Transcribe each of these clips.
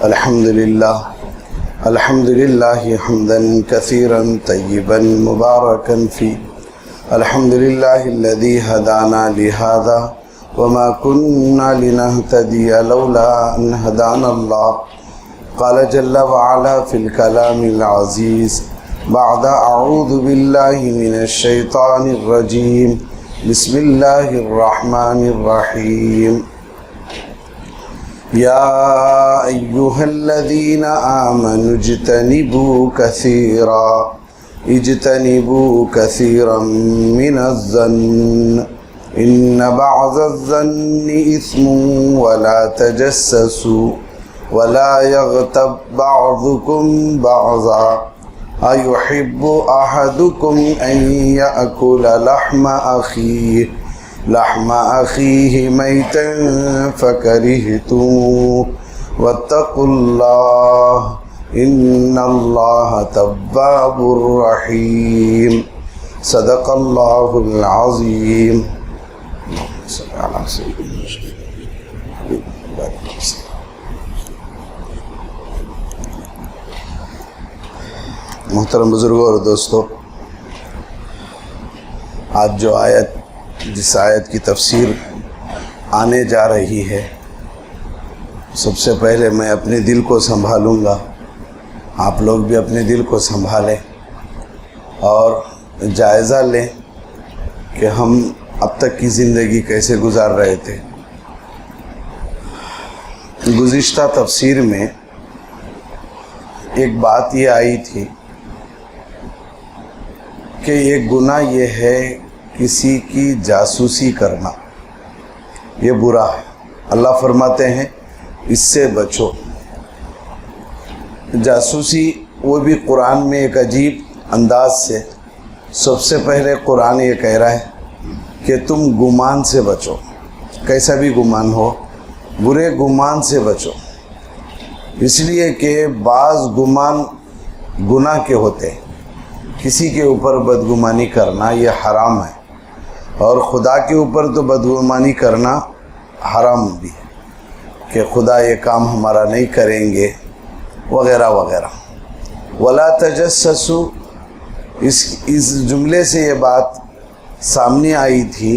الحمد لله حمدا كثيرا طيبا مباركا فيه. الحمد لله الذي هدانا لهذا وما كنا لنهتدي لولا أن هدانا الله. قال جل وعلا في الكلام العزيز بعد أعوذ بالله من الشيطان الرجيم بسم الله الرحمن الرحيم. يا أيها الذين آمنوا اجتنبوا كثيرا من الظن إن بعض الظن إثم ولا تجسسوا ولا يغتب بعضكم بعضا أيحب أحدكم أن يأكل لحم أخيه ميتا فكرهتموه واتقوا الله إن الله تواب رحيم. صدق الله العظيم. صل على سيدنا محترم بزرگوں اور دوستو، آج جس آیت کی تفسیر آنے جا رہی ہے، سب سے پہلے میں اپنے دل کو سنبھالوں گا، آپ لوگ بھی اپنے دل کو سنبھالیں اور جائزہ لیں کہ ہم اب تک کی زندگی کیسے گزار رہے تھے. گزشتہ تفسیر میں ایک بات یہ آئی تھی کہ ایک گناہ یہ ہے کسی کی جاسوسی کرنا، یہ برا ہے. اللہ فرماتے ہیں اس سے بچو. جاسوسی وہ بھی قرآن میں ایک عجیب انداز سے، سب سے پہلے قرآن یہ کہہ رہا ہے کہ تم گمان سے بچو، کیسا بھی گمان ہو، برے گمان سے بچو، اس لیے کہ بعض گمان گناہ کے ہوتے ہیں. کسی کے اوپر بدگمانی کرنا یہ حرام ہے، اور خدا کے اوپر تو بدگمانی کرنا حرام بھی ہے کہ خدا یہ کام ہمارا نہیں کریں گے وغیرہ وغیرہ. ولا تجسسوا، اس جملے سے یہ بات سامنے آئی تھی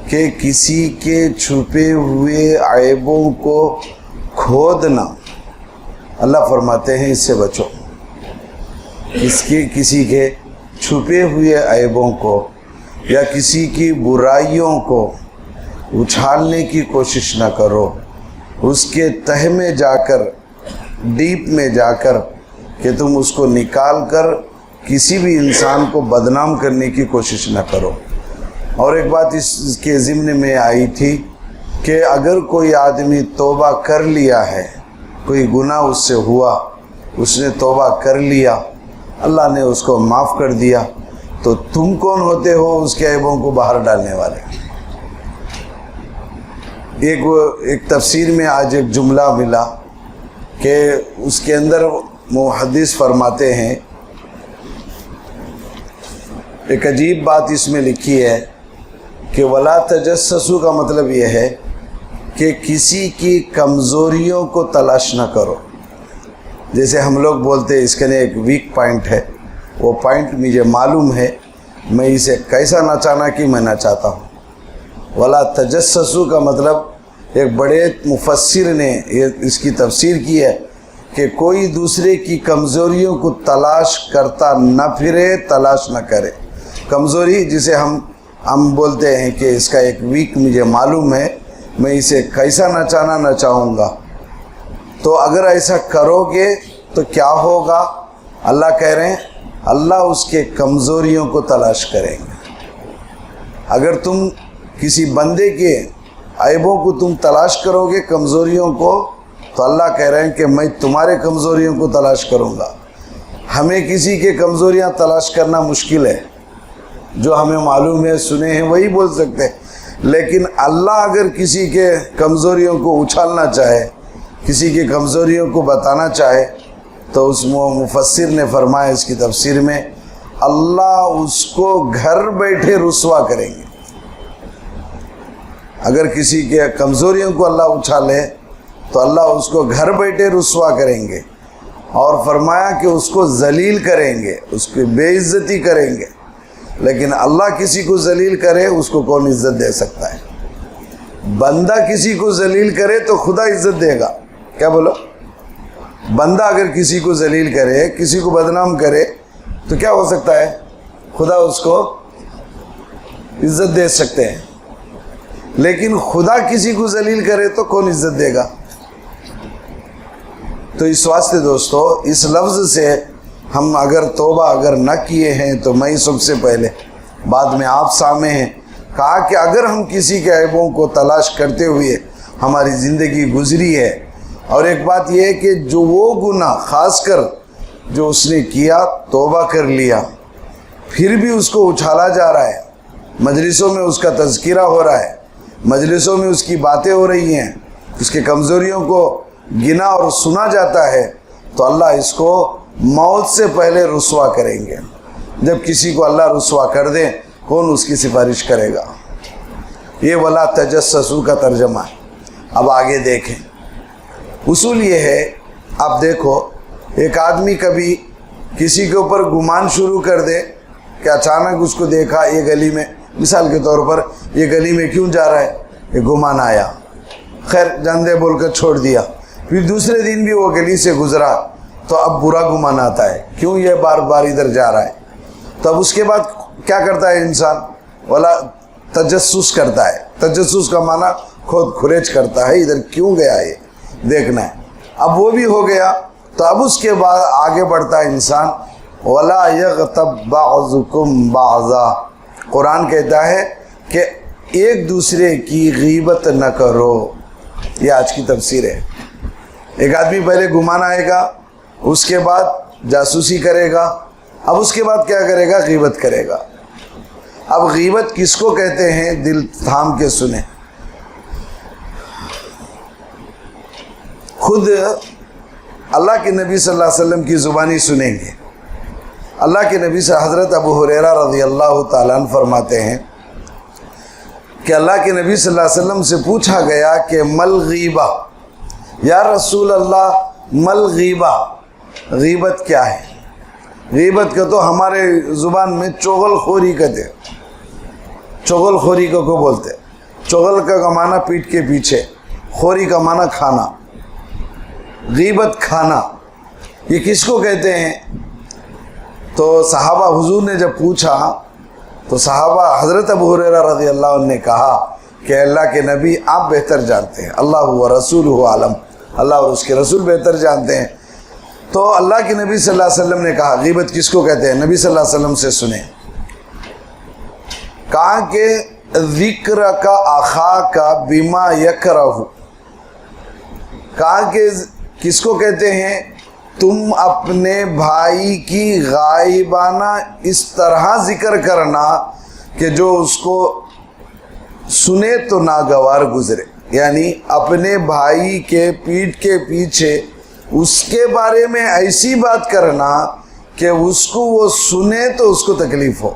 کہ کسی کے چھپے ہوئے عیبوں کو کھودنا. اللہ فرماتے ہیں اس سے بچو. کسی کے چھپے ہوئے عیبوں کو یا کسی کی برائیوں کو اچھالنے کی کوشش نہ کرو، اس کے تہ میں جا کر، ڈیپ میں جا کر کہ تم اس کو نکال کر کسی بھی انسان کو بدنام کرنے کی کوشش نہ کرو. اور ایک بات اس کے ضمن میں آئی تھی کہ اگر کوئی آدمی توبہ کر لیا ہے، کوئی گناہ اس سے ہوا، اس نے توبہ کر لیا، اللہ نے اس کو معاف کر دیا، تو تم کون ہوتے ہو اس کے عیبوں کو باہر ڈالنے والے. ایک تفسیر میں آج ایک جملہ ملا کہ اس کے اندر محدث فرماتے ہیں، ایک عجیب بات اس میں لکھی ہے کہ ولا تجسسوا کا مطلب یہ ہے کہ کسی کی کمزوریوں کو تلاش نہ کرو. جیسے ہم لوگ بولتے ہیں اس کے لیے ایک ویک پوائنٹ ہے، وہ پوائنٹ مجھے معلوم ہے، میں اسے کیسا نچانا کہ میں نچاتا ہوں. ولا تجسسوا کا مطلب ایک بڑے مفسر نے اس کی تفسیر کی ہے کہ کوئی دوسرے کی کمزوریوں کو تلاش کرتا نہ پھرے، تلاش نہ کرے. کمزوری جسے ہم بولتے ہیں کہ اس کا ایک ویک مجھے معلوم ہے، میں اسے کیسا نچانا نہ چاہوں گا. تو اگر ایسا کرو گے تو کیا ہوگا؟ اللہ کہہ رہے ہیں اللہ اس کے کمزوریوں کو تلاش کریں گے. اگر تم کسی بندے کے عیبوں کو تم تلاش کرو گے، کمزوریوں کو، تو اللہ کہہ رہے ہیں کہ میں تمہارے کمزوریوں کو تلاش کروں گا. ہمیں کسی کے کمزوریاں تلاش کرنا مشکل ہے، جو ہمیں معلوم ہے، سنے ہیں، وہی بول سکتے ہیں. لیکن اللہ اگر کسی کے کمزوریوں کو اچھالنا چاہے، کسی کی کمزوریوں کو بتانا چاہے، تو اس مفسر نے فرمایا اس کی تفسیر میں، اللہ اس کو گھر بیٹھے رسوا کریں گے. اگر کسی کے کمزوریوں کو اللہ اچھالے تو اللہ اس کو گھر بیٹھے رسوا کریں گے، اور فرمایا کہ اس کو ذلیل کریں گے، اس کی بے عزتی کریں گے۔ لیکن اللہ کسی کو ذلیل کرے اس کو کون عزت دے سکتا ہے؟ بندہ کسی کو ذلیل کرے تو خدا عزت دے گا۔ کیا بولو؟ بندہ اگر کسی کو ذلیل کرے، کسی کو بدنام کرے تو کیا ہو سکتا ہے؟ خدا اس کو عزت دے سکتے ہیں۔ لیکن خدا کسی کو ذلیل کرے تو کون عزت دے گا؟ تو اس واسطے دوستو، اس لفظ سے ہم اگر توبہ اگر نہ کیے ہیں تو میں سب سے پہلے، بعد میں آپ سامنے ہیں، کہا کہ اگر ہم کسی کے عیبوں کو تلاش کرتے ہوئے ہماری زندگی گزری ہے، اور ایک بات یہ ہے کہ جو وہ گناہ خاص کر جو اس نے کیا، توبہ کر لیا، پھر بھی اس کو اچھالا جا رہا ہے، مجلسوں میں اس کا تذکرہ ہو رہا ہے، مجلسوں میں اس کی باتیں ہو رہی ہیں، اس کے کمزوریوں کو گنا اور سنا جاتا ہے، تو اللہ اس کو موت سے پہلے رسوا کریں گے۔ جب کسی کو اللہ رسوا کر دے، کون اس کی سفارش کرے گا؟ یہ ولا تجسسو کا ترجمہ ہے۔ اب آگے دیکھیں، اصول یہ ہے، آپ دیکھو، ایک آدمی کبھی کسی کے اوپر گمان شروع کر دے کہ اچانک اس کو دیکھا یہ گلی میں، مثال کے طور پر یہ گلی میں کیوں جا رہا ہے، یہ گمان آیا، خیر جان دے بول کر چھوڑ دیا، پھر دوسرے دن بھی وہ گلی سے گزرا تو اب برا گمان آتا ہے، کیوں یہ بار بار ادھر جا رہا ہے؟ تو اب اس کے بعد کیا کرتا ہے انسان؟ والا تجسس کرتا ہے۔ تجسس کا معنی کھود کھریچ کرتا ہے، ادھر کیوں گیا یہ دیکھنا ہے۔ اب وہ بھی ہو گیا تو اب اس کے بعد آگے بڑھتا ہے انسان، وَلَا يَغْتَبْ بَعْضُكُمْ بَعْضًا، قرآن کہتا ہے کہ ایک دوسرے کی غیبت نہ کرو۔ یہ آج کی تفسیر ہے۔ ایک آدمی پہلے گمان آئے گا، اس کے بعد جاسوسی کرے گا، اب اس کے بعد کیا کرے گا؟ غیبت کرے گا۔ اب غیبت کس کو کہتے ہیں؟ دل تھام کے سنیں، خود اللہ کے نبی صلی اللہ علیہ وسلم کی زبانی سنیں گے۔ اللہ کے نبی سے حضرت ابو ہریرہ رضی اللہ تعالیٰ عنہ فرماتے ہیں کہ اللہ کے نبی صلی اللہ علیہ وسلم سے پوچھا گیا کہ مل غیبہ، یا رسول اللہ مل غیبہ، غیبت کیا ہے؟ غیبت کا تو ہمارے زبان میں چغل خوری کہتے ہیں، چغل خوری کو بولتے ہیں۔ چغل کا معنی پیٹ کے پیچھے، خوری کا معنی کھانا، غیبت کھانا، یہ کس کو کہتے ہیں؟ تو صحابہ حضور نے جب پوچھا تو صحابہ حضرت ابو ہریرہ رضی اللہ عنہ نے کہا کہ اللہ کے نبی آپ بہتر جانتے ہیں، اللہ و رسولہ عالم، اللہ اور اس کے رسول بہتر جانتے ہیں۔ تو اللہ کے نبی صلی اللہ علیہ وسلم نے کہا غیبت کس کو کہتے ہیں؟ نبی صلی اللہ علیہ وسلم سے سنیں، کہا کہ ذکر کا اخا کا بما یکرہ، کہا کہ کس کو کہتے ہیں؟ تم اپنے بھائی کی غائبانہ اس طرح ذکر کرنا کہ جو اس کو سنے تو ناگوار گزرے، یعنی اپنے بھائی کے پیٹھ کے پیچھے اس کے بارے میں ایسی بات کرنا کہ اس کو وہ سنے تو اس کو تکلیف ہو،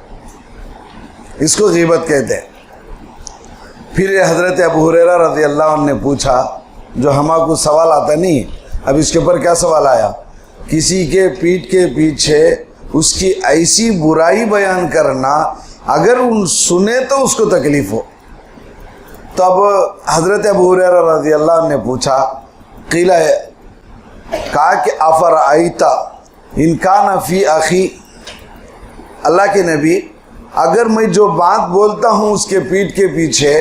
اس کو غیبت کہتے ہیں۔ پھر حضرت ابو ہریرہ رضی اللہ عنہ نے پوچھا، جو ہمارے کو سوال آتا نہیں، اب اس کے اوپر کیا سوال آیا؟ کسی کے پیٹھ کے پیچھے اس کی ایسی برائی بیان کرنا، اگر ان سنے تو اس کو تکلیف ہو۔ تو اب حضرت ابو ہریرہ رضی اللہ عنہ نے پوچھا، قیل، کہا کہ افرأیت ان کان فی اخی، اللہ کے نبی اگر میں جو بات بولتا ہوں اس کے پیٹھ کے پیچھے،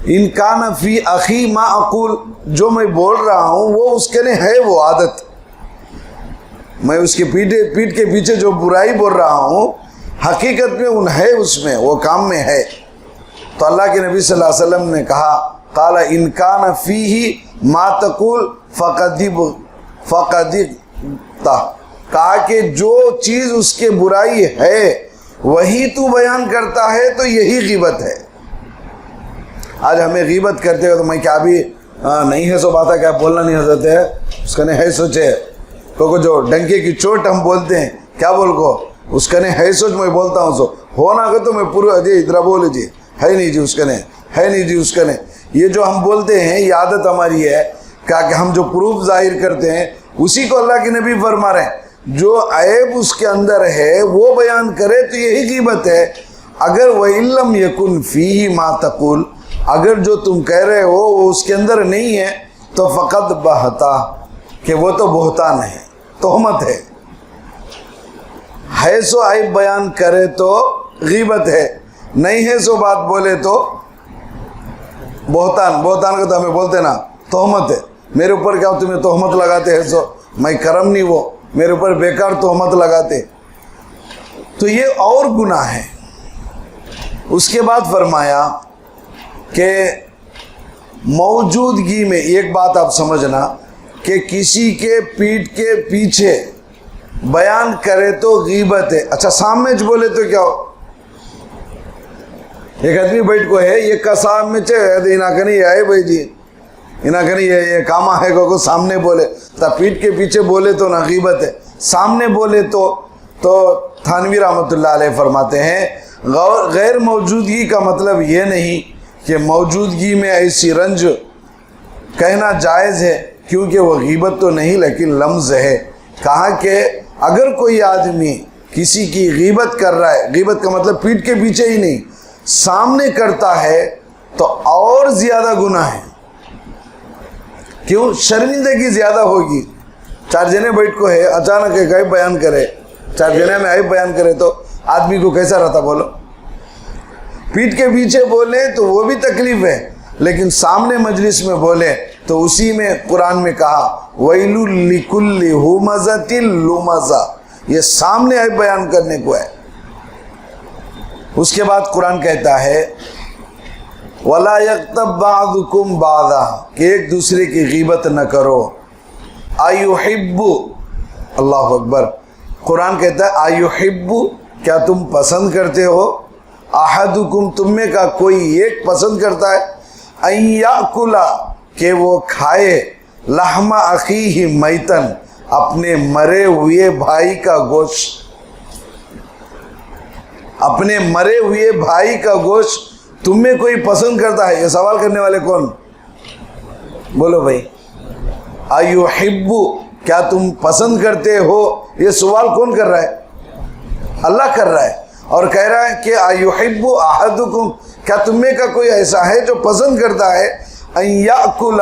ان کان فی اخی ما اقول، جو میں بول رہا ہوں وہ اس کے لیے ہے وہ عادت، میں اس کے پیٹھ کے پیچھے جو برائی بول رہا ہوں حقیقت میں ان ہے، اس میں وہ کام میں ہے۔ تو اللہ کے نبی صلی اللہ علیہ وسلم نے کہا، قال ان کان فیہ ما تقول فقدت، کہا کہ جو چیز اس کے برائی ہے وہی تو بیان کرتا ہے تو یہی غیبت ہے۔ آج ہمیں غیبت کرتے ہو تو میں کیا بھی نہیں ہے سو بات ہے، کیا بولنا نہیں حضرت ہے، اس کا نہیں ہے سوچے کو جو ڈنکے کی چوٹ ہم بولتے ہیں، کیا بول کو اس کا نہیں ہے سوچ، میں بولتا ہوں سو ہونا کہ تو میں پورا جی ادھر بولے جی ہے نہیں جی اس کا نہیں ہے نہیں جی اس کا نہیں، یہ جو ہم بولتے ہیں یہ عادت ہماری ہے کہا کہ ہم جو پروف ظاہر کرتے ہیں اسی کو اللہ کے نبی فرما رہے ہیں، جو عیب اس کے اندر ہے وہ بیان کرے تو یہی غیبت ہے۔ اگر وَإِن لَّمْ يَكُنْ فِيهِ مَا تَقُولُ، اگر جو تم کہہ رہے ہو وہ اس کے اندر نہیں ہے تو فقط بہتا، کہ وہ تو بہتان ہے، تہمت ہے سو عیب بیان کرے تو غیبت ہے، نہیں ہے سو بات بولے تو بہتان کو تو ہمیں بولتے نا تہمت ہے۔ میرے اوپر کیا تمہیں تہمت لگاتے ہیں، سو میں کرم نہیں، وہ میرے اوپر بیکار تہمت لگاتے، تو یہ اور گناہ ہے۔ اس کے بعد فرمایا کہ موجودگی میں، ایک بات آپ سمجھنا کہ کسی کے پیٹھ کے پیچھے بیان کرے تو غیبت ہے۔ اچھا سامنے بولے تو کیا ہو؟ ایک آدمی بیٹھ کو ہے یہ کسام میں انہاں کنی آئے بھائی جی انہاں کنی یہ کاما ہے کو سامنے بولے تا پیٹھ کے پیچھے بولے تو نہ غیبت ہے، سامنے بولے تو تھانوی رحمۃ اللہ علیہ فرماتے ہیں غیر موجودگی کا مطلب یہ نہیں کہ موجودگی میں ایسی رنج کہنا جائز ہے، کیونکہ وہ غیبت تو نہیں لیکن لمز ہے۔ کہا کہ اگر کوئی آدمی کسی کی غیبت کر رہا ہے، غیبت کا مطلب پیٹھ کے پیچھے ہی نہیں، سامنے کرتا ہے تو اور زیادہ گناہ ہے۔ کیوں؟ شرمندگی زیادہ ہوگی۔ چار جنے بیٹھ کو ہے، اچانک ایک عیب بیان کرے، چار جنے میں عیب بیان کرے تو آدمی کو کیسا رہتا؟ بولو، پیٹھ کے پیچھے بولے تو وہ بھی تکلیف ہے، لیکن سامنے مجلس میں بولے تو اسی میں قرآن میں کہا وَيْلٌ لِكُلِّ ہُمَزَةٍ لُمَزَةٍ، یہ سامنے عیب بیان کرنے کو ہے۔ اس کے بعد قرآن کہتا ہے وَلَا يَغْتَبْ بَعْضُكُمْ بَعْضًا، کہ ایک دوسرے کی غیبت نہ کرو۔ أَيُحِبُّ، اللہ اکبر، قرآن کہتا ہے أَيُحِبُّ، کیا تم پسند کرتے ہو؟ أَحَدُكُمْ، تم میں کا کوئی ایک پسند کرتا ہے أَن يَأْكُلَ، کہ وہ کھائے لحم أَخِيهِ مَيْتًا، اپنے مرے ہوئے بھائی کا گوشت، اپنے مرے ہوئے بھائی کا گوشت تم میں کوئی پسند کرتا ہے؟ یہ سوال کرنے والے کون؟ بولو بھائی، ایحب، کیا تم پسند کرتے ہو؟ یہ سوال کون کر رہا ہے؟ اللہ کر رہا ہے، اور کہہ رہا ہے کہ ایحب احدکم، کیا تم میں کا کوئی ایسا ہے جو پسند کرتا ہے ان یاکل،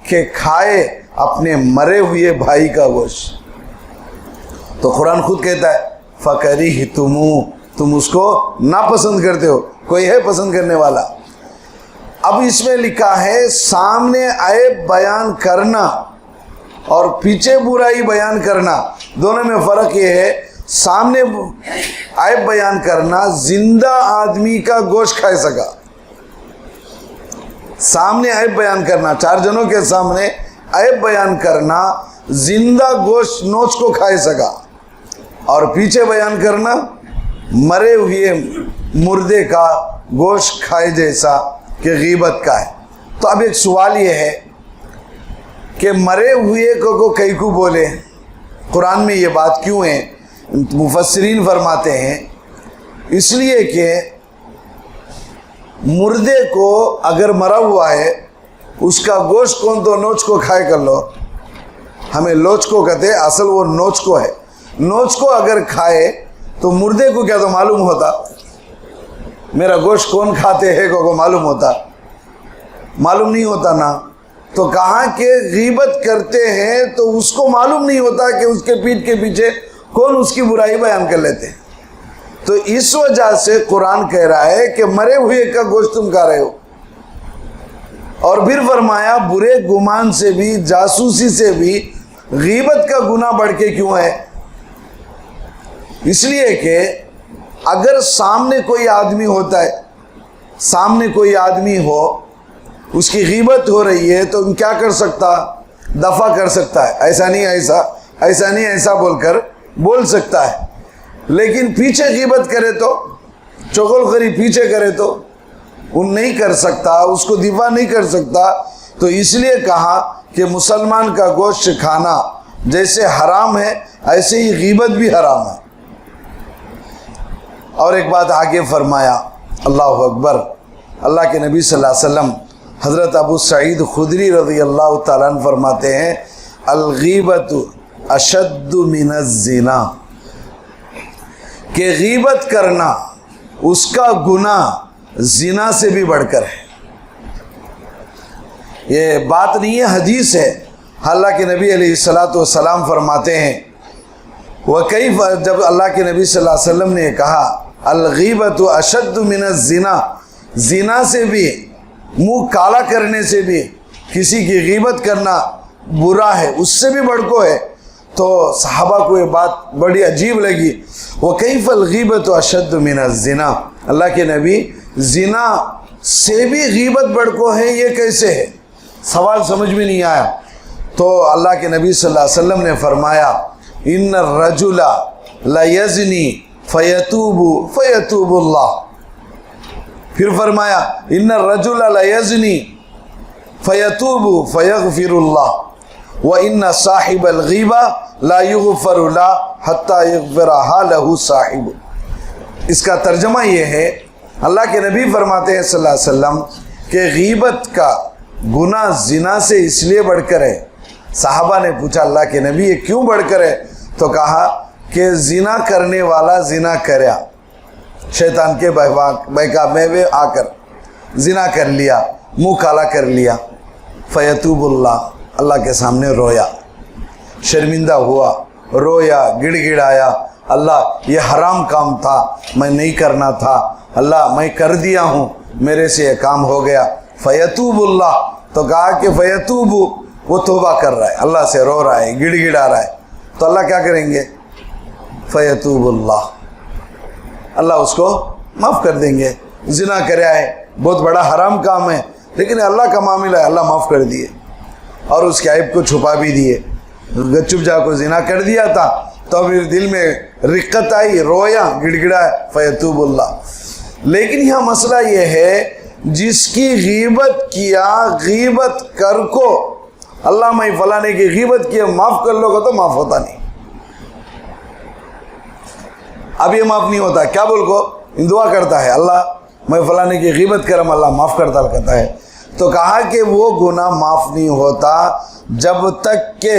کہ کھائے اپنے مرے ہوئے بھائی کا گوشت؟ تو قرآن خود کہتا ہے فکرہتموہ، تم اس کو ناپسند کرتے ہو، کوئی ہے پسند کرنے والا؟ اب اس میں لکھا ہے سامنے عیب بیان کرنا اور پیچھے برائی بیان کرنا، دونوں میں فرق یہ ہے سامنے عیب بیان کرنا زندہ آدمی کا گوشت کھائے سکا، سامنے عیب بیان کرنا، چار جنوں کے سامنے عیب بیان کرنا زندہ گوشت نوچ کو کھائے سکا، اور پیچھے بیان کرنا مرے ہوئے مردے کا گوشت کھائے جیسا کہ غیبت کا ہے۔ تو اب ایک سوال یہ ہے کہ مرے ہوئے کو کئی کو بولے، قرآن میں یہ بات کیوں ہے؟ مفسرین فرماتے ہیں اس لیے کہ مردے کو اگر مرا ہوا ہے اس کا گوشت کون تو نوچ کو کھائے کر لو، ہمیں لوچ کو کہتے ہیں، اصل وہ نوچ کو ہے، نوچ کو اگر کھائے تو مردے کو کیا تو معلوم ہوتا؟ میرا گوشت کون کھاتے ہیں کو معلوم ہوتا؟ معلوم نہیں ہوتا نا۔ تو کہاں کہ غیبت کرتے ہیں تو اس کو معلوم نہیں ہوتا کہ اس کے پیٹھ کے پیچھے کون اس کی برائی بیان کر لیتے ہیں۔ تو اس وجہ سے قرآن کہہ رہا ہے کہ مرے ہوئے کا گوشت تم کھا رہے ہو، اور پھر فرمایا برے گمان سے بھی، جاسوسی سے بھی غیبت کا گناہ بڑھ کے کیوں ہے؟ اس لیے کہ اگر سامنے کوئی آدمی ہوتا ہے، سامنے کوئی آدمی ہو، اس کی غیبت ہو رہی ہے تو کیا کر سکتا؟ دفع کر سکتا ہے، ایسا نہیں ایسا، ایسا نہیں ایسا بول کر بول سکتا ہے۔ لیکن پیچھے غیبت کرے تو، چغل خری پیچھے کرے تو ان نہیں کر سکتا، اس کو دفاع نہیں کر سکتا۔ تو اس لیے کہا کہ مسلمان کا گوشت کھانا جیسے حرام ہے ایسے ہی غیبت بھی حرام ہے۔ اور ایک بات آگے فرمایا، اللہ اکبر، اللہ کے نبی صلی اللہ علیہ وسلم حضرت ابو سعید خدری رضی اللہ تعالیٰ عنہ فرماتے ہیں الغیبت اشد من الزنا، کہ غیبت کرنا اس کا گناہ زنا سے بھی بڑھ کر ہے۔ یہ بات نہیں ہے، حدیث ہے۔ حالانکہ نبی علیہ الصلاۃ والسلام فرماتے ہیں وکیف، جب اللہ کے نبی صلی اللہ علیہ وسلم نے کہا الغیبت اشد من الزنا، زنا سے بھی، منہ کالا کرنے سے بھی کسی کی غیبت کرنا برا ہے، اس سے بھی بڑھ کو ہے، تو صحابہ کو یہ بات بڑی عجیب لگی۔ وکیف الغیبت اشد من الزنا، اللہ کے نبی زنا سے بھی غیبت بڑھ کو ہے، یہ کیسے ہے؟ سوال سمجھ میں نہیں آیا۔ تو اللہ کے نبی صلی اللہ علیہ وسلم نے فرمایا ان الرجل لیزنی فیتوب اللہ، پھر فرمایا ان الرجل لیزنی فیتوب فیغفر اللہ وان صاحب الغیبہ لا یغفر له حتی یغفرها له صاحب۔ اس کا ترجمہ یہ ہے، اللہ کے نبی فرماتے ہیں صلی اللہ علیہ وسلم کہ غیبت کا گناہ زنا سے اس لیے بڑھ کر ہے۔ صحابہ نے پوچھا اللہ کے نبی یہ کیوں بڑھ کر ہے؟ تو کہا کہ زنا کرنے والا زنا کریا، شیطان کے بہکاوے میں آ کر زنا کر لیا، منہ کالا کر لیا، فیتوب اللہ، اللہ کے سامنے رویا، شرمندہ ہوا، رویا، گڑ گڑایا، اللہ یہ حرام کام تھا، میں نہیں کرنا تھا، اللہ میں کر دیا ہوں، میرے سے یہ کام ہو گیا، فیتوب اللہ۔ تو کہا کہ فیتوب، وہ توبہ کر رہا ہے، اللہ سے رو رہا ہے، گڑ گڑا رہا ہے، تو اللہ کیا کریں گے؟ فیتوب اللہ، اللہ اس کو معاف کر دیں گے۔ زنا کریا ہے، بہت بڑا حرام کام ہے، لیکن اللہ کا معاملہ ہے، اللہ معاف کر دیے اور اس کے عیب کو چھپا بھی دیے۔ چپ جا کو زنا کر دیا تھا تو پھر دل میں رقت آئی، رویا، گڑ گڑا، فیتوب اللہ۔ لیکن یہاں مسئلہ یہ ہے جس کی غیبت کیا، غیبت کر کو اللہ میں فلانے کی غیبت کیا معاف کر لو گا تو معاف ہوتا نہیں۔ اب یہ معاف نہیں ہوتا، کیا بول کو دعا کرتا ہے اللہ میں فلانے کی غیبت کرم، اللہ معاف کرتا کہتا ہے۔ تو کہا کہ وہ گناہ معاف نہیں ہوتا جب تک کہ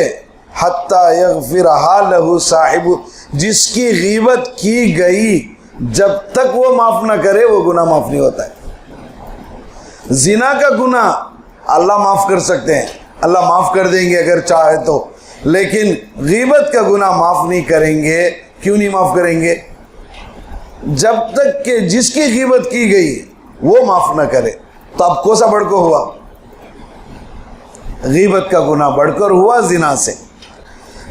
حتی یغفرہا لہ صاحب، جس کی غیبت کی گئی جب تک وہ معاف نہ کرے وہ گناہ معاف نہیں ہوتا ہے۔ زنا کا گناہ اللہ معاف کر سکتے ہیں، اللہ معاف کر دیں گے اگر چاہے تو، لیکن غیبت کا گناہ معاف نہیں کریں گے۔ کیوں نہیں معاف کریں گے؟ جب تک کہ جس کی غیبت کی گئی وہ معاف نہ کرے۔ تو اب کوسا بڑھ کو ہوا؟ غیبت کا گناہ بڑھ کر ہوا زنا سے۔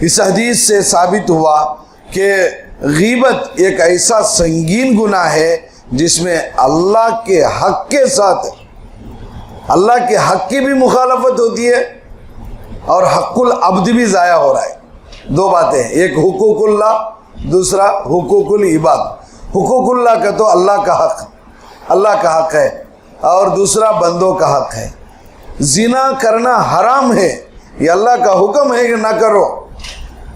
اس حدیث سے ثابت ہوا کہ غیبت ایک ایسا سنگین گناہ ہے جس میں اللہ کے حق کے ساتھ، اللہ کے حق کی بھی مخالفت ہوتی ہے اور حق العبد بھی ضائع ہو رہا ہے۔ دو باتیں ہیں، ایک حقوق اللہ، دوسرا حقوق العباد۔ حقوق اللہ کا تو اللہ کا حق، اللہ کا حق ہے، اور دوسرا بندوں کا حق ہے۔ زنا کرنا حرام ہے، یہ اللہ کا حکم ہے کہ نہ کرو،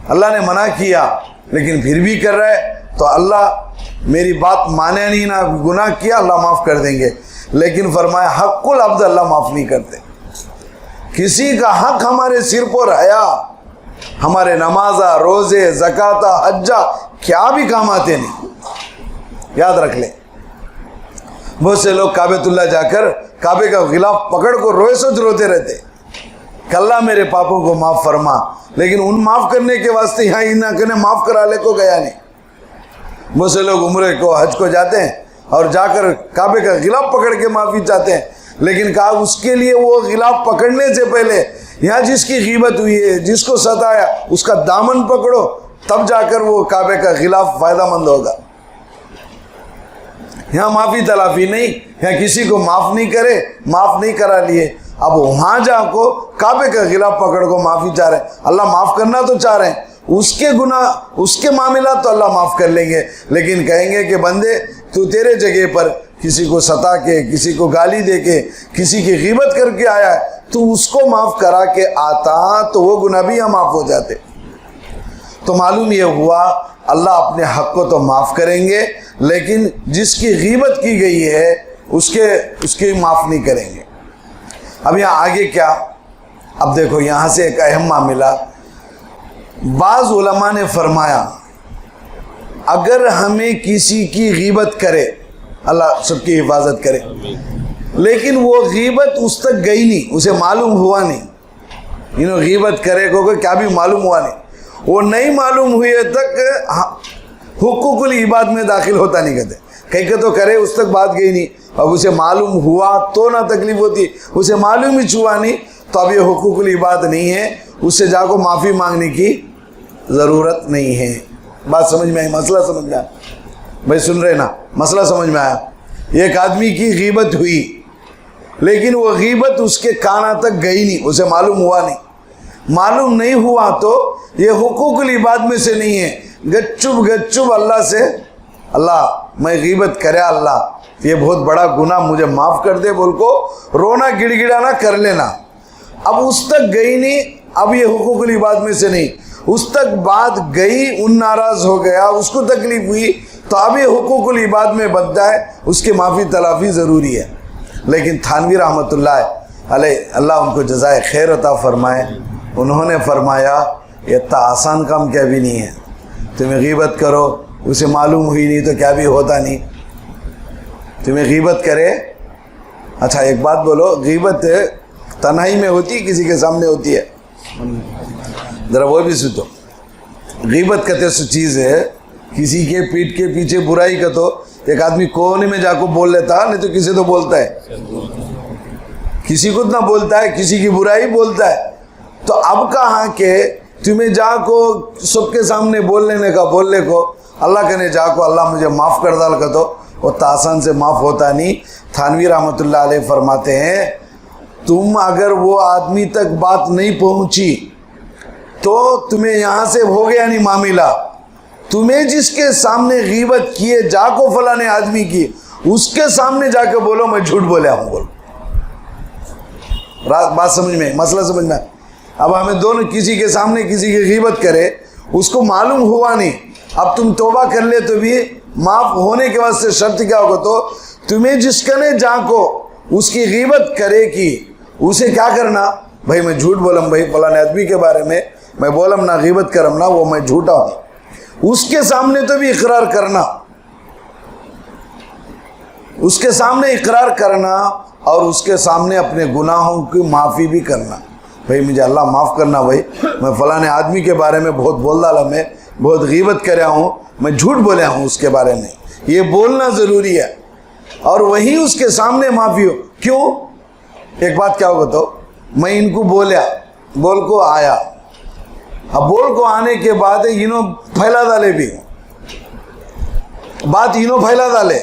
اللہ نے منع کیا لیکن پھر بھی کر رہا ہے تو اللہ میری بات مانے نہیں، نہ گناہ کیا، اللہ معاف کر دیں گے۔ لیکن فرمایا حق العبد اللہ معاف نہیں کرتے۔ کسی کا حق ہمارے سر پر آیا، ہمارے نمازہ، روزے، زکاتہ، حجہ کیا بھی کام آتے نہیں، یاد رکھ لیں۔ بہت سے لوگ کعبۃ اللہ جا کر کعبے کا غلاف پکڑ کو روئے سوچ روتے رہتے کہ اللہ میرے پاپوں کو معاف فرما، لیکن ان معاف کرنے کے واسطے یہاں نہ کرنے معاف کرا لے کو گیا نہیں۔ بہت سے لوگ عمرے کو، حج کو جاتے ہیں اور جا کر کعبے کا غلاف پکڑ کے معافی چاہتے ہیں، لیکن کہا اس کے لیے وہ غلاف پکڑنے سے پہلے یہاں جس کی غیبت ہوئی ہے، جس کو ستایا، اس کا دامن پکڑو، تب جا کر وہ کعبے کا غلاف فائدہ مند ہوگا۔ یہاں معافی تلافی نہیں، یہاں کسی کو معاف نہیں کرے، معاف نہیں کرا لیے، اب وہاں جا کو کعبے کا غلاف پکڑ کو معافی چاہ رہے ہیں۔ اللہ معاف کرنا تو چاہ رہے ہیں، اس کے گناہ، اس کے معاملات تو اللہ معاف کر لیں گے، لیکن کہیں گے کہ بندے تو تیرے جگہ پر کسی کو ستا کے، کسی کو گالی دے کے، کسی کی غیبت کر کے آیا ہے، تو اس کو معاف کرا کے آتا تو وہ گناہ بھی ہم معاف ہو جاتے۔ تو معلوم یہ ہوا اللہ اپنے حق کو تو معاف کریں گے، لیکن جس کی غیبت کی گئی ہے اس کے معاف نہیں کریں گے۔ اب یہاں آگے کیا؟ اب دیکھو یہاں سے ایک اہم معاملہ، بعض علماء نے فرمایا اگر ہمیں کسی کی غیبت کرے، اللہ سب کی حفاظت کرے، لیکن وہ غیبت اس تک گئی نہیں، اسے معلوم ہوا نہیں، غیبت کرے کو کیا بھی معلوم ہوا نہیں، وہ نہیں معلوم ہوئے تک حقوق العباد میں داخل ہوتا نہیں کہتے، کہیں کہ تو کرے اس تک بات گئی نہیں، اب اسے معلوم ہوا تو نہ تکلیف ہوتی، اسے معلوم ہی ہوا نہیں تو اب یہ حقوق العباد نہیں ہے، اس سے جا کو معافی مانگنے کی ضرورت نہیں ہے۔ بات سمجھ میں آئی؟ مسئلہ سمجھ میں آیا بھائی؟ سن رہے نا؟ مسئلہ سمجھ میں آیا؟ ایک آدمی کی غیبت ہوئی لیکن وہ غیبت اس کے کانوں تک گئی نہیں، اسے معلوم ہوا نہیں، معلوم نہیں ہوا تو یہ حقوق العباد میں سے نہیں ہے، گچب اللہ سے، اللہ میں غیبت کرے، اللہ یہ بہت بڑا گناہ مجھے معاف کر دے بول کو رونا گڑ گڑانا کر لینا۔ اب اس تک گئی نہیں، اب یہ حقوق العباد میں سے نہیں، اس تک بات گئی، ان ناراض ہو گیا، اس کو تکلیف ہوئی تو اب یہ حقوق العباد میں بنتا ہے، اس کے معافی تلافی ضروری ہے۔ لیکن تھانوی رحمۃ اللہ علیہ، اللہ ان کو جزائے خیر عطا فرمائے، انہوں نے فرمایا یہ تا آسان کام کیا بھی نہیں ہے، تمہیں غیبت کرو اسے معلوم ہوئی نہیں تو کیا بھی ہوتا نہیں، تمہیں غیبت کرے، اچھا ایک بات بولو، غیبت تنہائی میں ہوتی کسی کے سامنے ہوتی ہے؟ ذرا وہ بھی سوچو، غیبت کہتے سو چیز ہے کسی کے پیٹ کے پیچھے برائی کا، تو ایک آدمی کونے میں جا کو بول لیتا، نہیں تو کسی تو بولتا ہے، کسی کو نہ بولتا ہے، کسی کی برائی بولتا ہے، تو اب کہاں کہ تمہیں جا کو سب کے سامنے بول لینے کا، بولنے کو اللہ کہنے جا کو اللہ مجھے معاف کر ڈال کا، تو وہ تآسان سے معاف ہوتا نہیں۔ تھانوی رحمۃ اللہ علیہ فرماتے ہیں تم اگر وہ آدمی تک بات نہیں پہنچی تو تمہیں یہاں سے ہو گیا نہیں معاملہ، تمہیں جس کے سامنے غیبت کیے جا کو فلاں نے آدمی کی، اس کے سامنے جا کے بولو میں جھوٹ بولیا ہوں، بولو۔ بات سمجھ میں، مسئلہ سمجھ میں؟ اب ہمیں دونوں کسی کے سامنے کسی کی غیبت کرے، اس کو معلوم ہوا نہیں، اب تم توبہ کر لے تو بھی معاف ہونے کے واسطے شرط کیا ہوگا؟ تو تمہیں جس کنے جا کو اس کی غیبت کرے کی، اسے کیا کرنا؟ بھائی میں جھوٹ بولم، بھائی فلاں آدمی کے بارے میں بولم نہ، غیبت کرم نہ، وہ میں جھوٹا ہوں، اس کے سامنے تو بھی اقرار کرنا، اس کے سامنے اقرار کرنا، اور اس کے سامنے اپنے گناہوں کی معافی بھی کرنا، بھائی مجھے اللہ معاف کرنا، بھائی میں فلاں آدمی کے بارے میں بہت بول ڈالا، میں بہت غیبت کریا ہوں، میں جھوٹ بولیا ہوں اس کے بارے میں، یہ بولنا ضروری ہے، اور وہی اس کے سامنے معافی ہو۔ کیوں؟ ایک بات کیا ہوگا، تو میں ان کو بولیا، بول کو آیا، اب بول کو آنے کے بعد پھیلا ڈالے بھی بات، پھیلا ڈالے،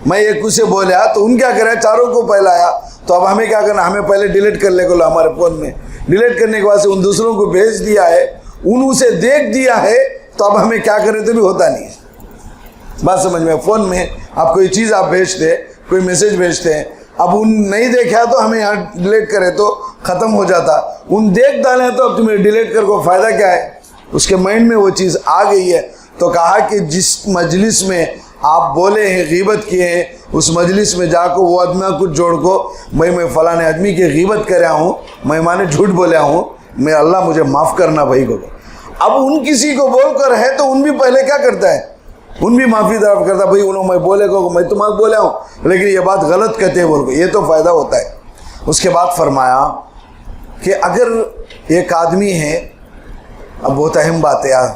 میں ایک کو سے بولیا تو ان کیا کرے، چاروں کو پھیلایا، تو اب ہمیں کیا کرنا، ہمیں پہلے ڈیلیٹ کر لے کو ہمارے فون میں، ڈیلیٹ کرنے کے بعد سے ان دوسروں کو بھیج دیا ہے، ان سے دیکھ دیا ہے، تو اب ہمیں کیا کریں تو بھی ہوتا نہیں ہے۔ بات سمجھ میں؟ فون میں آپ کوئی چیز آپ بھیجتے، کوئی میسیج بھیجتے ہیں، اب ان نہیں دیکھا تو ہمیں یہاں ڈیلیٹ کرے تو ختم ہو جاتا، ان دیکھ ڈالیں تو اب تمہیں ڈیلیٹ کر کو فائدہ کیا ہے؟ اس کے مائنڈ میں وہ چیز آ گئی ہے، تو کہا کہ جس مجلس میں آپ بولے ہیں، غیبت کیے ہیں، اس مجلس میں جا کو وہ آدمی کچھ جوڑ کو، بھائی میں فلاں آدمی کی غیبت کریا ہوں، میں مانے جھوٹ بولیا ہوں، میں اللہ مجھے معاف کرنا بھائی کو۔ اب ان کسی کو بول کر ہے تو ان بھی پہلے کیا کرتا ہے، ان بھی معافی طرف کرتا، بھائی انہوں میں بولے کو میں تمہیں بولیا ہوں لیکن یہ بات غلط کہتے ہیں بول کو، یہ تو فائدہ ہوتا ہے۔ اس کے بعد فرمایا کہ اگر ایک آدمی ہے، اب بہت اہم بات ہے یار،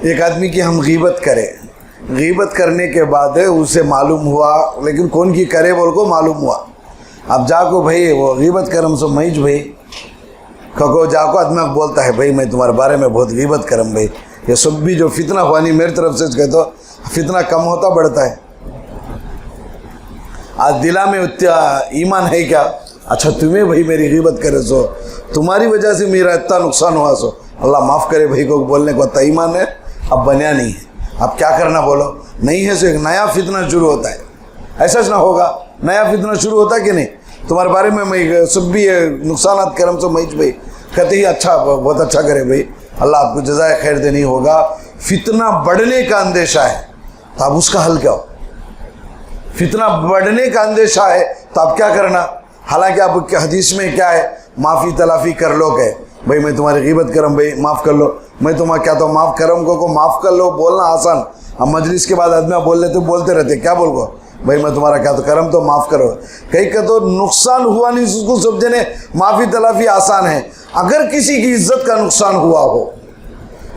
ایک آدمی کی ہم غیبت کریں، غیبت کرنے کے بعد اسے معلوم ہوا، لیکن کون کی کرے بول کو معلوم ہوا، اب جا کو بھائی وہ غیبت کرم سو میج بھائی کو جا کو آدمی بولتا ہے بھائی میں تمہارے بارے میں بہت غیبت کرم بھائی، یہ سب بھی جو فتنہ خوانی میری طرف سے کہتے ہو، فتنہ کم ہوتا بڑھتا ہے، آج دلا میں ایمان ہے کیا؟ اچھا تمہیں بھائی میری غیبت کرے سو تمہاری وجہ سے میرا اتنا نقصان ہوا، سو اللہ معاف کرے بھائی کو بولنے کو اتنا ایمان ہے، اب بنیا نہیں ہے، اب کیا کرنا بولو، نہیں ہے سو ایک نیا فتنہ شروع ہوتا ہے، ایسا نہ ہوگا، نیا فتنہ شروع ہوتا کہ نہیں، تمہارے بارے میں سب بھی نقصانات کرم سو میچ بھائی کہتے ہی اچھا بہت اچھا کرے بھائی، اللہ آپ کو جزائے خیر دے، نہیں ہوگا، فتنہ بڑھنے کا اندیشہ ہے، تو اب اس کا حل کیا ہو؟ فتنہ بڑھنے کا اندیشہ ہے تو اب کیا کرنا؟ حالانکہ اب حدیث میں کیا ہے، معافی تلافی کر لو، کہ بھائی میں تمہاری غیبت کرم، بھائی معاف کر لو، میں تمہیں کیا تو معاف کرم کو معاف کر لو بولنا آسان. ہم مجلس کے بعد آدمی بولتے رہتے، کیا بول گو بھائی میں تمہارا کیا تو کرم تو معاف کرو. کہیں کہ تو نقصان ہوا نہیں اس کو سمجھنے معافی تلافی آسان ہے. اگر کسی کی عزت کا نقصان ہوا ہو،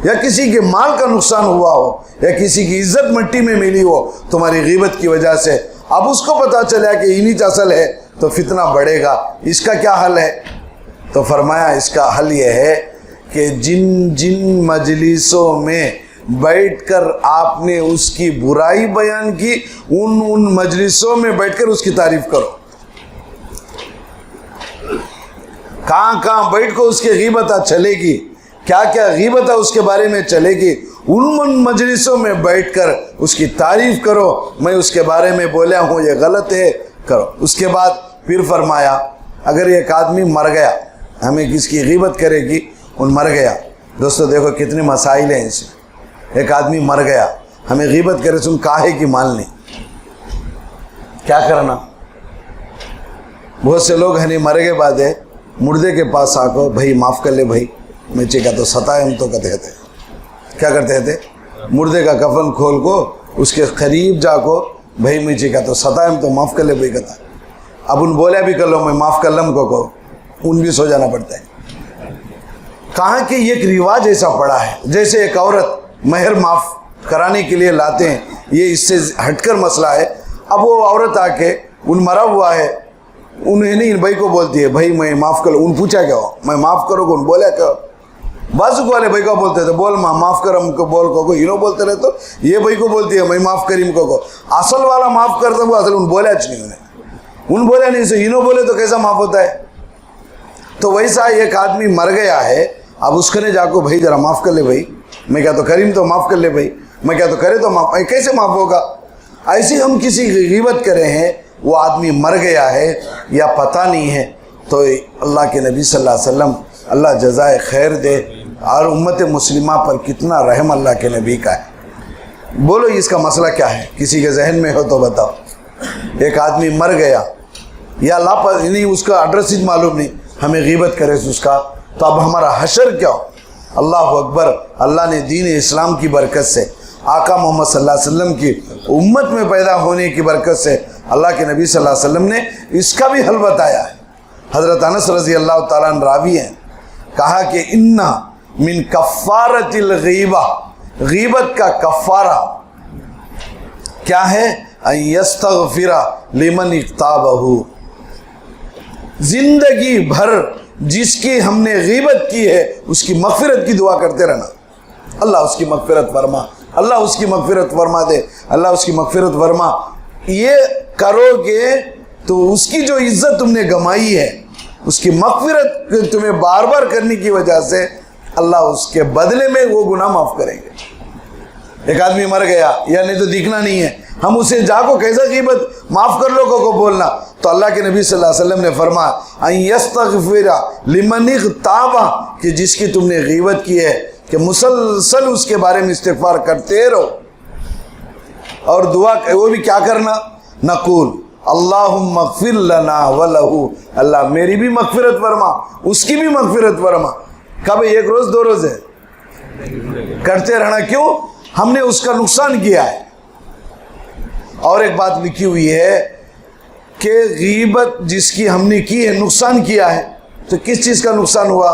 یا کسی کے مال کا نقصان ہوا ہو، یا کسی کی عزت مٹی میں ملی ہو تمہاری غیبت کی وجہ سے، اب اس کو پتا چلا کہ انہی اصل ہے تو فتنہ بڑھے گا. اس کا کیا حل ہے؟ تو فرمایا اس کا حل یہ ہے کہ جن مجلسوں میں بیٹھ کر آپ نے اس کی برائی بیان کی، ان مجلسوں میں بیٹھ کر اس کی تعریف کرو. کہاں بیٹھ کر اس کی غیبت چلے گی، کیا غیبت اس کے بارے میں چلے گی، ان مجلسوں میں بیٹھ کر اس کی تعریف کرو. میں اس کے بارے میں بولا ہوں یہ غلط ہے کرو. اس کے بعد پھر فرمایا اگر ایک آدمی مر گیا، ہمیں کس کی غیبت کرے گی، ان مر گیا. دوستو دیکھو کتنے مسائل ہیں اس میں. ایک آدمی مر گیا، ہمیں غیبت کرے سن کاہے کی مالنی، کیا کرنا؟ بہت سے لوگ ہیں مرے کے بعد ہے مردے کے پاس آ کو بھائی معاف کر لے بھائی، میں چیکا تو ستائے ہم تو کہتے تھے. کیا کرتے تھے؟ مردے کا کفن کھول کو اس کے قریب جا کو بھائی میں چیکا تو ستائے ہم تو معاف کر لے بھائی کہتا. اب ان بولیا بھی کر لو میں معاف کر لم کو ان بھی سو جانا پڑتا ہے. کہاں کہ یہ ایک رواج ایسا پڑا ہے، جیسے ایک عورت مہر معاف کرانے کے لیے لاتے ہیں، یہ اس سے ہٹ کر مسئلہ ہے. اب وہ عورت آ کے ان مرا ہوا ہے، انہیں نہیں ان بھائی کو بولتی ہے بھائی میں معاف کر لو. ان پوچھا کیا ہو میں معاف کرو کو، ان بولا کیا بازو والے بھائی کو بولتے تھے بول معاف کر ہم کو بول کو انہوں بولتے رہے تو یہ بھائی کو بولتی ہے میں معاف کریم کو اصل والا معاف کرتا ہوں اصل ان بولا نہیں، انہیں ان بولا نہیں سے انہوں بولے تو کیسا معاف ہوتا ہے. تو ویسا ایک آدمی مر گیا ہے، اب اس کو نے جا کو بھائی ذرا معاف کر لے بھائی، میں کیا تو کریم تو معاف کر لے بھائی، میں کیا تو کرے تو معاف، کیسے معاف ہوگا؟ ایسے ہم کسی کی غیبت کرے ہیں، وہ آدمی مر گیا ہے یا پتہ نہیں ہے، تو اللہ کے نبی صلی اللہ علیہ وسلم اللہ جزائے خیر دے، اور امت مسلمہ پر کتنا رحم اللہ کے نبی کا ہے. بولو اس کا مسئلہ کیا ہے، کسی کے ذہن میں ہو تو بتاؤ. ایک آدمی مر گیا یا لاپتہ نہیں، اس کا ایڈریس ہی معلوم نہیں، ہمیں غیبت کرے اس کا، تو اب ہمارا حشر کیا ہو؟ اللہ اکبر. اللہ نے دین اسلام کی برکت سے، آقا محمد صلی اللہ علیہ وسلم کی امت میں پیدا ہونے کی برکت سے اللہ کے نبی صلی اللہ علیہ وسلم نے اس کا بھی حل بتایا ہے. حضرت انس رضی اللہ تعالیٰ عنہ راوی ہیں، کہا کہ انا من کفارت الغیبہ، غیبت کا کفارہ کیا ہے؟ ان یستغفر لمن اغتابہ، زندگی بھر جس کی ہم نے غیبت کی ہے اس کی مغفرت کی دعا کرتے رہنا. اللہ اس کی مغفرت فرما، اللہ اس کی مغفرت فرما دے، اللہ اس کی مغفرت فرما. یہ کرو گے تو اس کی جو عزت تم نے گمائی ہے، اس کی مغفرت تمہیں بار بار کرنے کی وجہ سے اللہ اس کے بدلے میں وہ گناہ معاف کریں گے. ایک آدمی مر گیا یا نہیں تو دیکھنا نہیں ہے، ہم اسے جا کو کیسا غیبت معاف کر لو کو بولنا. تو اللہ کے نبی صلی اللہ علیہ وسلم نے فرمایا ان یستغفر لمن اغتابہ، کہ جس کی تم نے غیبت کی ہے کہ مسلسل اس کے بارے میں استغفار کرتے رہو. اور دعا وہ بھی کیا کرنا؟ نقول اللہم اغفر لنا ولہ، اللہ میری بھی مغفرت فرما، اس کی بھی مغفرت فرما. کب ایک روز دو روز ہے، کرتے رہنا. کیوں؟ ہم نے اس کا نقصان کیا ہے. اور ایک بات لکھی ہوئی ہے کہ غیبت جس کی ہم نے کی ہے، نقصان کیا ہے، تو کس چیز کا نقصان ہوا؟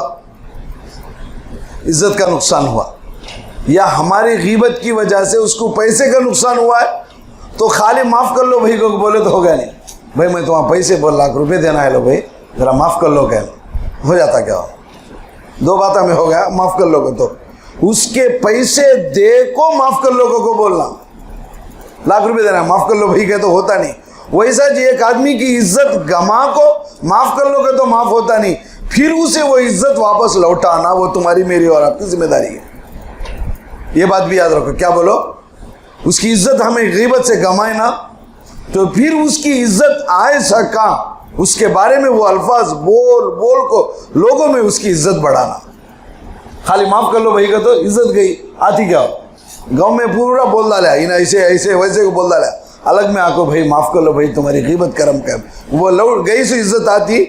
عزت کا نقصان ہوا. یا ہماری غیبت کی وجہ سے اس کو پیسے کا نقصان ہوا ہے، تو خالی معاف کر لو بھائی کو بولے تو ہوگا نہیں. بھائی میں تمہیں پیسے 1 لاکھ روپے دینا ہے، لو بھائی ذرا معاف کر لو، کہنا ہو جاتا کیا؟ 2 باتوں میں ہو گیا، معاف کر لو گے تو اس کے پیسے دے کو معاف کر لو کو بولنا. 1 لاکھ روپے دینا ہے، معاف کر لو بھائی کہ تو ہوتا نہیں. ویسا جی ایک آدمی کی عزت گما کو معاف کر لو گے تو معاف ہوتا نہیں، پھر اسے وہ عزت واپس لوٹانا وہ تمہاری میری اور آپ کی ذمہ داری ہے. یہ بات بھی یاد رکھو. کیا بولو؟ اس کی عزت ہمیں غیبت سے گمائے نا، تو پھر اس کی عزت آئے سکا اس کے بارے میں وہ الفاظ بول بول کو لوگوں میں اس کی عزت بڑھانا. خالی معاف کر لو بھائی کا تو عزت گئی، آتی کیا ہو؟ گاؤں میں پورا بول ڈالا، ایسے ایسے ویسے کو بول ڈالا. الگ میں آ کو بھائی معاف کر لو بھائی تمہاری غیبت کرم کر، وہ لوٹ گئی سو عزت آتی.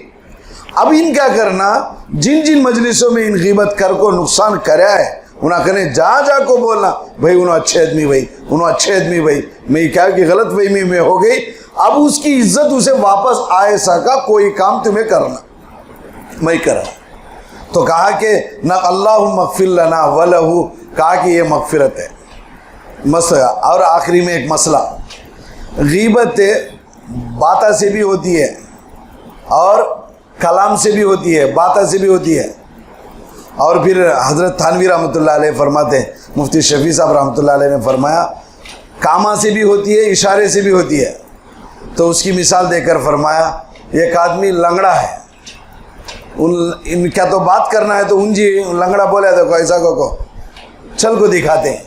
اب ان کیا کرنا، جن جن مجلسوں میں ان غیبت کر کو نقصان کریا ہے انہاں کہنے جا کو بولنا بھائی انہوں اچھے آدمی بھائی، انہوں اچھے آدمی بھائی، میں کیا کہ غلط فہمی میں ہو گئی. اب اس کی عزت اسے واپس آئے سکا، کوئی کام تمہیں کرنا میں کرا. تو کہا کہ نہ اللہم اغفر لنا ولہو، کہا کہ یہ مغفرت ہے مسئلہ. اور آخری میں ایک مسئلہ، غیبت باتہ سے بھی ہوتی ہے اور کلام سے بھی ہوتی ہے، باتہ سے بھی ہوتی ہے. اور پھر حضرت تھانوی رحمۃ اللہ علیہ فرماتے ہیں، مفتی شفیع صاحب رحمۃ اللہ علیہ نے فرمایا کاما سے بھی ہوتی ہے، اشارے سے بھی ہوتی ہے. تو اس کی مثال دے کر فرمایا ایک آدمی لنگڑا ہے، ان کیا تو بات کرنا ہے تو ان جی لنگڑا بولے دیکھو ایسا کو چل کو دکھاتے ہیں.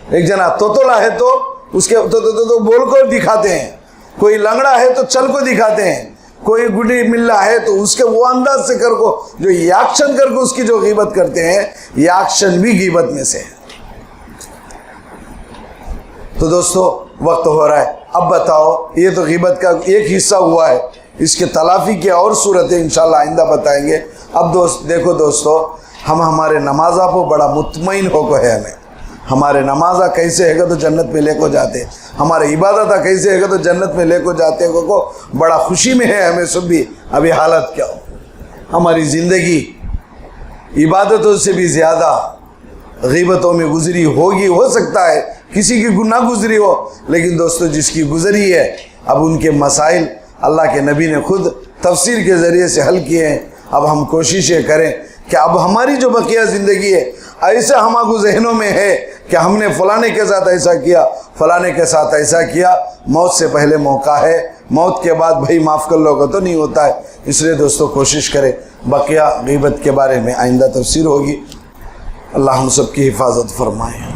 ایک جنا توتلا ہے تو اس کے تو بول کو دکھاتے ہیں، کوئی لنگڑا ہے تو چل کو دکھاتے ہیں، کوئی گڈی ملا ہے تو اس کے وہ انداز سے کر کو جو یاکشن کر کو اس کی جو غیبت کرتے ہیں، یاکشن بھی غیبت میں سے ہے. تو دوستو وقت ہو رہا ہے، اب بتاؤ یہ تو غیبت کا ایک حصہ ہوا ہے، اس کے تلافی کی اور صورتیں انشاءاللہ آئندہ بتائیں گے. اب دیکھو دوستو، ہم ہمارے نمازہ کو بڑا مطمئن ہو کو ہے، ہمارے نمازہ کیسے ہے گا تو جنت میں لے کو جاتے، ہمارے عبادتہ کیسے ہے گا تو جنت میں لے کو جاتے کو بڑا خوشی میں ہے ہمیں سب بھی. ابھی حالت کیا ہو، ہماری زندگی عبادتوں سے بھی زیادہ غیبتوں میں گزری ہوگی. ہو سکتا ہے کسی کی نہ گزری ہو، لیکن دوستو جس کی گزری ہے اب ان کے مسائل اللہ کے نبی نے خود تفسیر کے ذریعے سے حل کیے ہیں. اب ہم کوششیں کریں کہ اب ہماری جو بقیہ زندگی ہے ایسا ہمارے ذہنوں میں ہے کہ ہم نے فلانے کے ساتھ ایسا کیا، فلانے کے ساتھ ایسا کیا. موت سے پہلے موقع ہے، موت کے بعد بھائی معاف کر لو گا تو نہیں ہوتا ہے. اس لیے دوستو کوشش کریں. بقیہ غیبت کے بارے میں آئندہ تفسیر ہوگی. اللہ ہم سب کی حفاظت فرمائے.